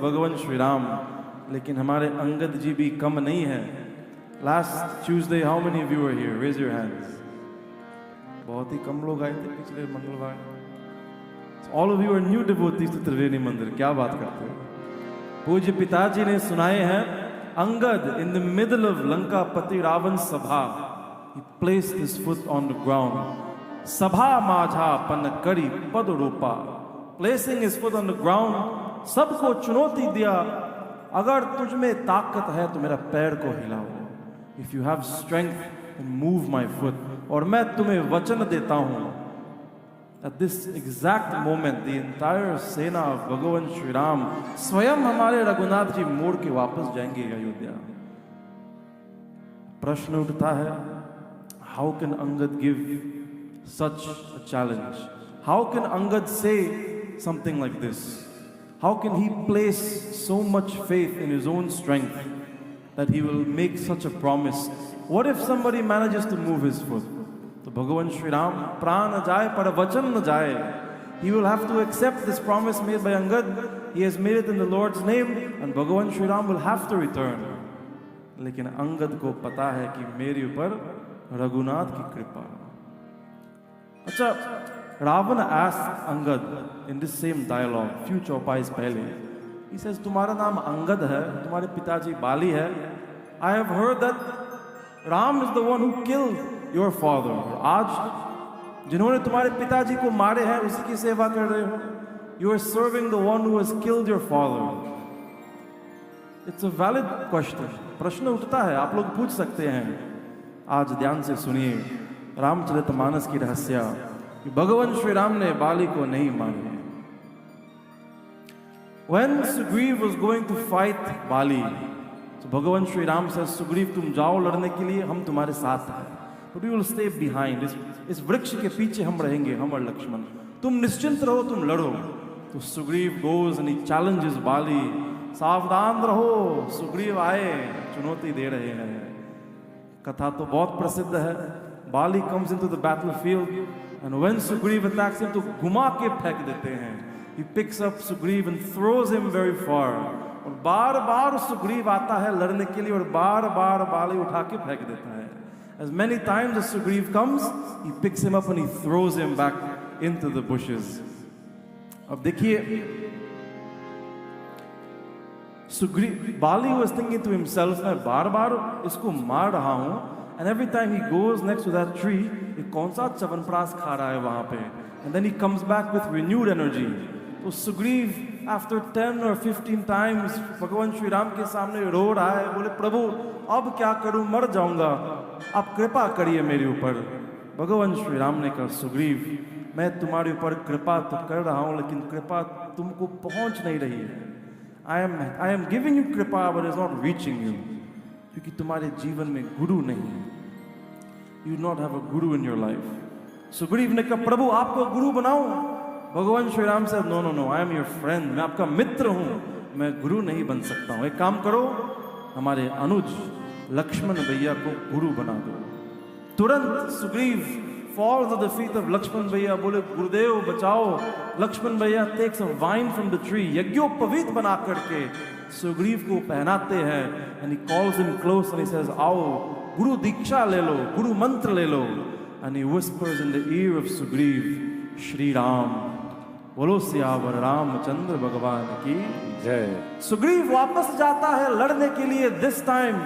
भगवान श्री राम, लेकिन हमारे अंगद जी भी कम नहीं है। Last Tuesday how many of you were here? Raise your hands. बहुत ही कम लोग आए थे पिछले मंगलवार। All of you are new devotees to Triveni Mandir. क्या बात करते हो। पूज्य पिताजी ने सुनाए हैं, Angad in the middle of Lankapati Ravan sabha, he placed his foot on the ground. सभा माझा पन करी पद रूपा, placing his foot on the ground, सबको चुनौती दिया, अगर तुझ में ताकत है तो मेरा पैर को हिलाओ। If you have strength, then move my foot. और मैं तुम्हें वचन देता हूं। At this exact moment, the entire सेना of भगवान श्री राम, स्वयं हमारे रघुनाथ जी मोड़ के वापस जाएंगे अयोध्या। प्रश्न उठता है, how can Angad give such a challenge? How can Angad say something like this? How can he place so much faith in his own strength that he will make such a promise? What if somebody manages to move his foot? तो भगवान श्री राम, प्राण जाए पर वचन न जाए। He will have to accept this promise made by Angad. He has made it in the Lord's name, and भगवान Shri Ram will have to return. लेकिन अंगद को पता है कि मेरे ऊपर रघुनाथ की कृपा। अच्छा, Ravan asked Angad in this same dialogue few चौपाइस पहले, he says, तुम्हारा नाम अंगद है, तुम्हारे पिताजी बाली है। I have heard that Ram is the one who killed your father. और आज जिन्होंने तुम्हारे पिताजी को मारे हैं उसी की सेवा कर रहे हो। You are serving the one who has killed your father. It's a valid question. प्रश्न उठता है, आप लोग पूछ सकते हैं। आज ध्यान से सुनिए रामचरितमानस की रहस्य कि भगवान श्री राम ने बाली को नहीं मारा। When Sugriv was going to fight Bali, तो भगवान श्री राम से, सुग्रीव तुम जाओ लड़ने के लिए, हम तुम्हारे साथ हैं, but we will stay behind. इस वृक्ष के पीछे हम रहेंगे, हम और लक्ष्मण, तुम निश्चिंत रहो, तुम लड़ो। तो Sugriva goes and he challenges Bali, सावधान रहो, सुग्रीव आए, चुनौती दे रहे हैं। कथा तो बहुत प्रसिद्ध है। बाली comes into the battlefield and when Sugriv attacks him, तो घुमा के फेंक देते हैं। He picks up Sugriv and throws him very far. और बार बार सुग्रीव आता है लड़ने के लिए और बार बार बाली उठा के फेंक देता है। As many times as Sugriv comes, he picks him up and he throws him back into the bushes. अब देखिए, Bali was thinking to himself, मैं बार बार इसको मार रहा हूँ, and every time he goes next to that tree, ये कौन सा च्यवनप्राश खा रहा है वहाँ पे, and then he comes back with renewed energy. तो सुग्रीव after 10 or 15 times भगवान श्री राम के सामने रो रहा है, बोले प्रभु अब क्या करूँ, मर जाऊंगा, आप कृपा करिए मेरे ऊपर। भगवान श्री राम ने कहा, सुग्रीव मैं तुम्हारे ऊपर कृपा तो कर रहा हूँ, लेकिन कृपा तुमको पहुँच नहीं रही है। I am giving you कृपा but it's not reaching you, क्योंकि तुम्हारे जीवन में गुरु नहीं है। You do not have a guru in your life. Sugriva ने कहा, प्रभु आपको गुरु बनाऊं? भगवान श्री राम से, no no no, I am your friend, मैं आपका मित्र हूं, मैं गुरु नहीं बन सकता हूं। एक काम करो, हमारे अनुज लक्ष्मण भैया को गुरु बना दो। तुरंत Sugriva falls at the feet of Lakshman भैया, बोले गुरुदेव बचाओ। लक्ष्मण भैया takes a vine from the tree, यज्ञोपवीत बना करके सुग्रीव को पहनाते हैं, and he calls him close and he says, आओ गुरु दीक्षा ले लो, गुरु मंत्र ले लो, and he whispers in the ear of Sugriv, Shri Ram, बोलो सियावर रामचंद्र भगवान की जय। सुग्रीव वापस जाता है लड़ने के लिए। This time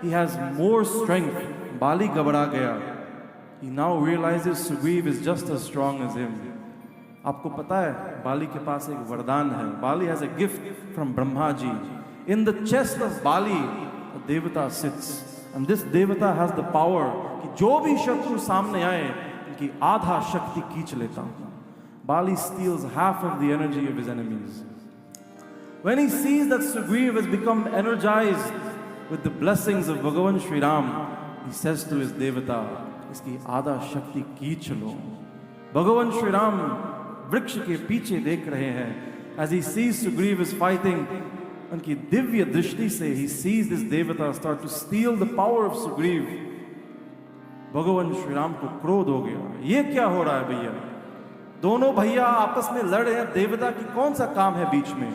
he has more strength. बाली घबरा गया। He now realizes Sugriv is just as strong as him. आपको पता है बाली के पास एक वरदान है। Bali has a gift from Brahma ji. In the chest of Bali, a devata sits, and this devata has the power कि जो भी शत्रु सामने आए उनकी आधा शक्ति खींच लेता हूँ। Bali steals half of the energy of his enemies. When he sees that Sugriv has become energized with the blessings of Bhagavan Shri Ram, he says to his devata, इसकी आधा शक्ति खींच लो। भगवान श्री राम वृक्ष के पीछे देख रहे हैं। As he sees Sugriv is fighting, उनकी दिव्य दृष्टि से he sees this devata start to steal the power of Sugriv. भगवान श्री राम को क्रोध हो गया। ये क्या हो रहा है भैया? दोनों भैया आपस में लड़ रहे हैं, देवता की कौन सा काम है बीच में?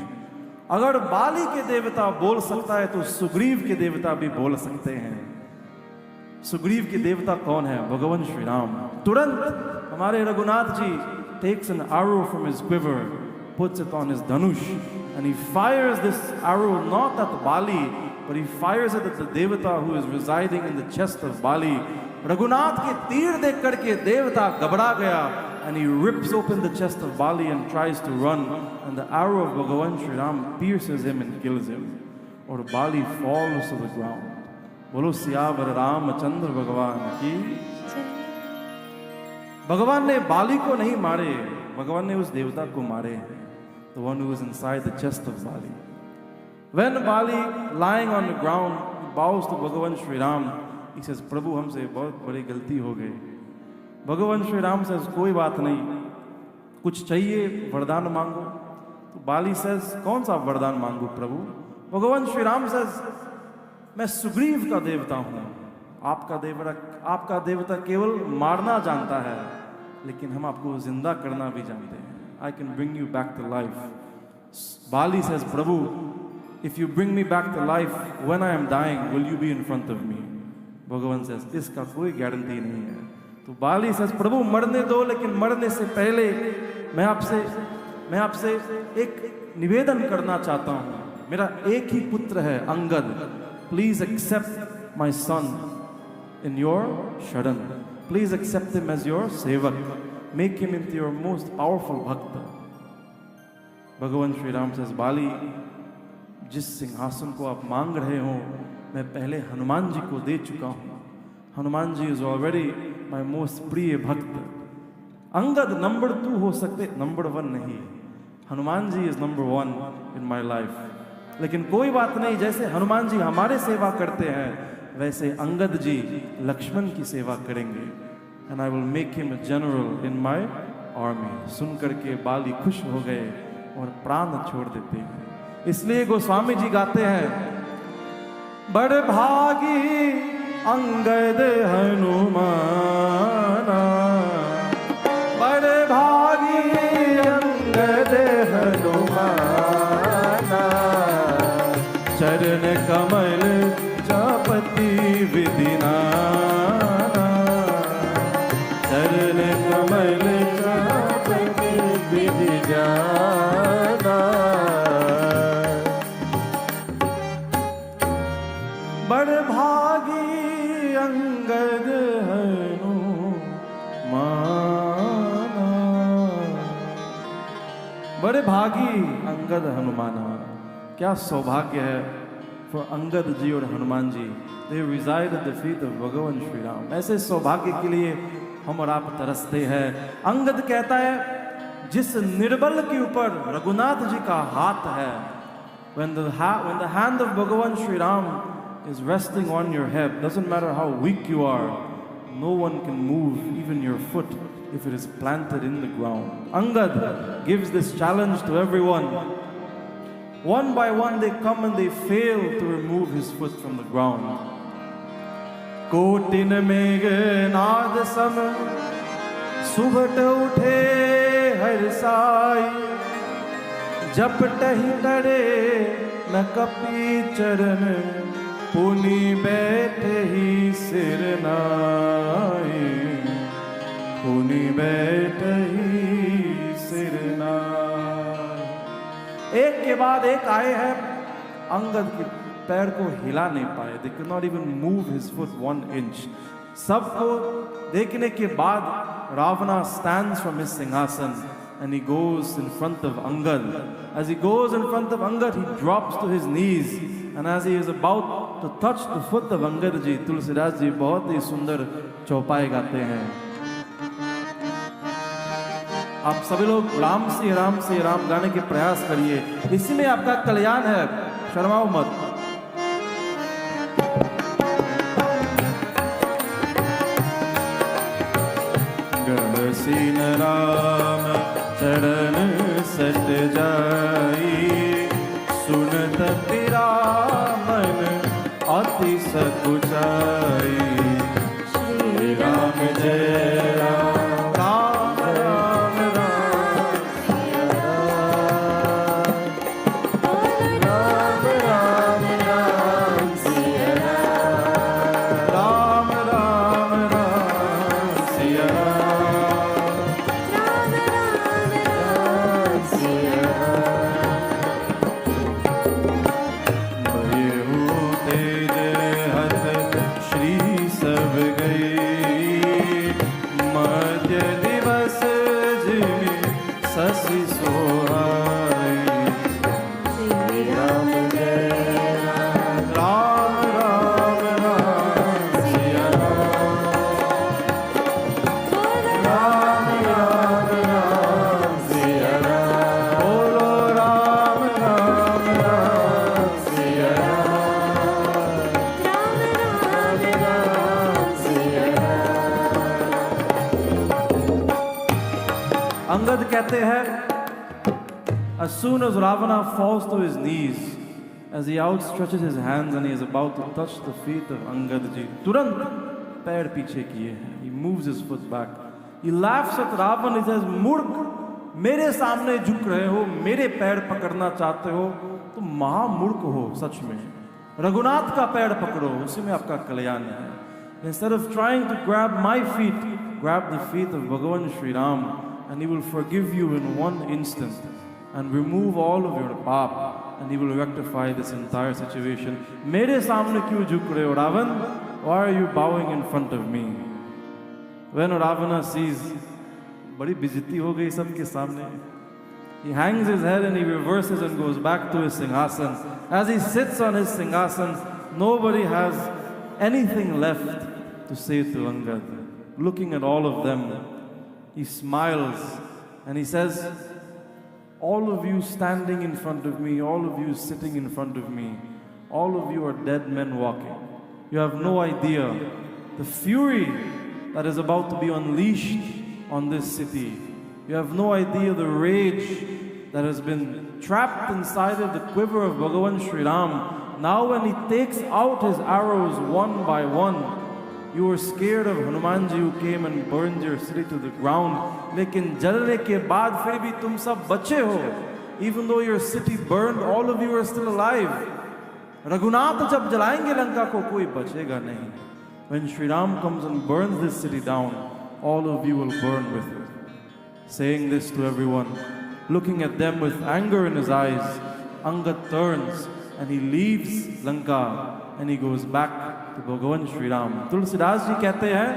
अगर बाली के देवता बोल सकता है तो सुग्रीव के देवता भी बोल सकते हैं। सुग्रीव के देवता कौन है? भगवान श्री राम। तुरंत हमारे Raghunath ji takes an arrow from his quiver, puts it on his dhanush, and he fires this arrow not at Bali, but he fires it at the devata who is residing in the chest of Bali. Raghunath के तीर देख करके देवता घबरा गया, and he rips open the chest of Bali and tries to run, and the arrow of Bhagavan Shri Ram pierces him and kills him, और Bali falls to the ground. बोलो सियावर रामचंद्र भगवान की। भगवान ने बाली को नहीं मारे, भगवान ने उस देवता को मारे, the one who was inside the chest of Bali. When Bali lying on the ground bows to Bhagavan Shri Ram, he says, प्रभु हमसे बहुत बड़ी गलती हो गई। भगवान श्री राम says, कोई बात नहीं, कुछ चाहिए वरदान मांगो। तो बाली says, कौन सा वरदान मांगू प्रभु? भगवान श्री राम says, मैं सुग्रीव का देवता हूँ, आपका देवता केवल मारना जानता है, लेकिन हम आपको जिंदा करना भी जानते हैं। I can bring you back to life. Bali says, Prabhu, if you bring me back to life when I am dying, will you be in front of me? भगवान says, इसका कोई गारंटी नहीं है। तो बाली says, प्रभु मरने दो, लेकिन मरने से पहले मैं आपसे एक निवेदन करना चाहता हूँ। मेरा एक ही पुत्र है Angad, please accept my son in your sharan. Please accept him as your sevak. Make him into your most powerful bhakta. भगवान श्री राम says, बाली, जिस सिंहासन को आप मांग रहे हो, मैं पहले हनुमान जी को दे चुका हूँ। Hanuman ji is already my most प्रिय भक्त। अंगद नंबर 2 हो सकते, नंबर 1 नहीं। Hanuman ji is number 1 in my life. लेकिन कोई बात नहीं, जैसे हनुमान जी हमारे सेवा करते हैं, वैसे अंगद जी लक्ष्मण की सेवा करेंगे। And I will make him a general in my army. सुन करके बाली खुश हो गए और प्राण छोड़ देते हैं। इसलिए गोस्वामी जी गाते हैं, बड़ भागी अंगद हनुमाना, बड़ भागी अंगद हनुमाना, चरण कमल चापति विधिना, चरण कमल चापति विधि जाना। बड़ भागी अंगद हनुमाना, बड़े भागी अंगद हनुमाना। क्या सौभाग्य है for अंगद जी और Hanuman ji. They reside at the feet of भगवान श्री राम। ऐसे सौभाग्य के लिए हम और आप तरसते हैं। अंगद कहता है, जिस निर्बल के ऊपर रघुनाथ जी का हाथ है, when the hand of भगवान Shri Ram is resting on your head, doesn't matter how weak you are, no one can move even your foot if it is planted in the ground. Angad gives this challenge to everyone. One by one they come and they fail to remove his foot from the ground. Cotton मेघ नाद सम सुबट उठे हर्षाई, जपटहि डरे न कपि चरण, पुनि बैठे ही सिर नाई, पुनि बैठे ही सिर नाई। एक के बाद एक आए हैं, अंगद के पैर को हिला नहीं पाए। They could not even move his foot 1 inch. सबको देखने के बाद Ravana stands from his singhasan and he goes in front of Angad. As he goes in front of Angad, he drops to his knees, and as he is about to touch the foot of Angad ji, Tulsidas ji बहुत ही सुंदर चौपाई गाते हैं। आप सभी लोग राम से राम गाने के प्रयास करिए, इसी में आपका कल्याण है, शर्माओ मत। गहसीन राम चरण सट जाई, सुनत पिरामन अति सकुचाई। श्री राम जय राम, राम राम राम राम जय राम राम राम सिया राम राम राम सिया राम बोलो राम राम राम सिया राम राम सिया अंगद कहते हैं, as soon as Ravana falls to his knees, as he outstretches his hands and he is about to touch the feet of Angad ji, तुरंत पैर पीछे किए हैं. He moves his foot back. He laughs at Ravan. He says, मूर्ख, मेरे सामने झुक रहे हो, मेरे पैर पकड़ना चाहते हो, तुम महामूर्ख हो सच में. रघुनाथ का पैर पकड़ो, उसी में आपका कल्याण है. Instead of trying to grab my feet, grab the feet of Bhagavan Sri Ram, and he will forgive you in one instant and remove all of your paap, and he will rectify this entire situation. मेरे सामने क्यों झुक रहे हो Ravan? Why are you bowing in front of me? When Ravana sees, बड़ी बेइज्जती हो गई सबके सामने, he hangs his head and he reverses and goes back to his singhasan. As he sits on his singhasan, nobody has anything left to say to Angad. Looking at all of them, he smiles and he says, all of you standing in front of me, all of you sitting in front of me, all of you are dead men walking. You have no idea the fury that is about to be unleashed on this city. You have no idea the rage that has been trapped inside of the quiver of Bhagavan Sri Ram. Now when he takes out his arrows one by one, you were scared of Hanumanji who came and burned your city to the ground. लेकिन जलने के बाद फिर भी तुम सब बचे हो. Even though your city burned, all of you are still alive. Raghunath जब जलाएंगे लंका को, कोई बचेगा नहीं. When Sri Ram comes and burns this city down, all of you will burn with it. Saying this to everyone, looking at them with anger in his eyes, Angad turns and he leaves Lanka and he goes back to Bhagavan Sri Ram. Tulsidas ji कहते हैं,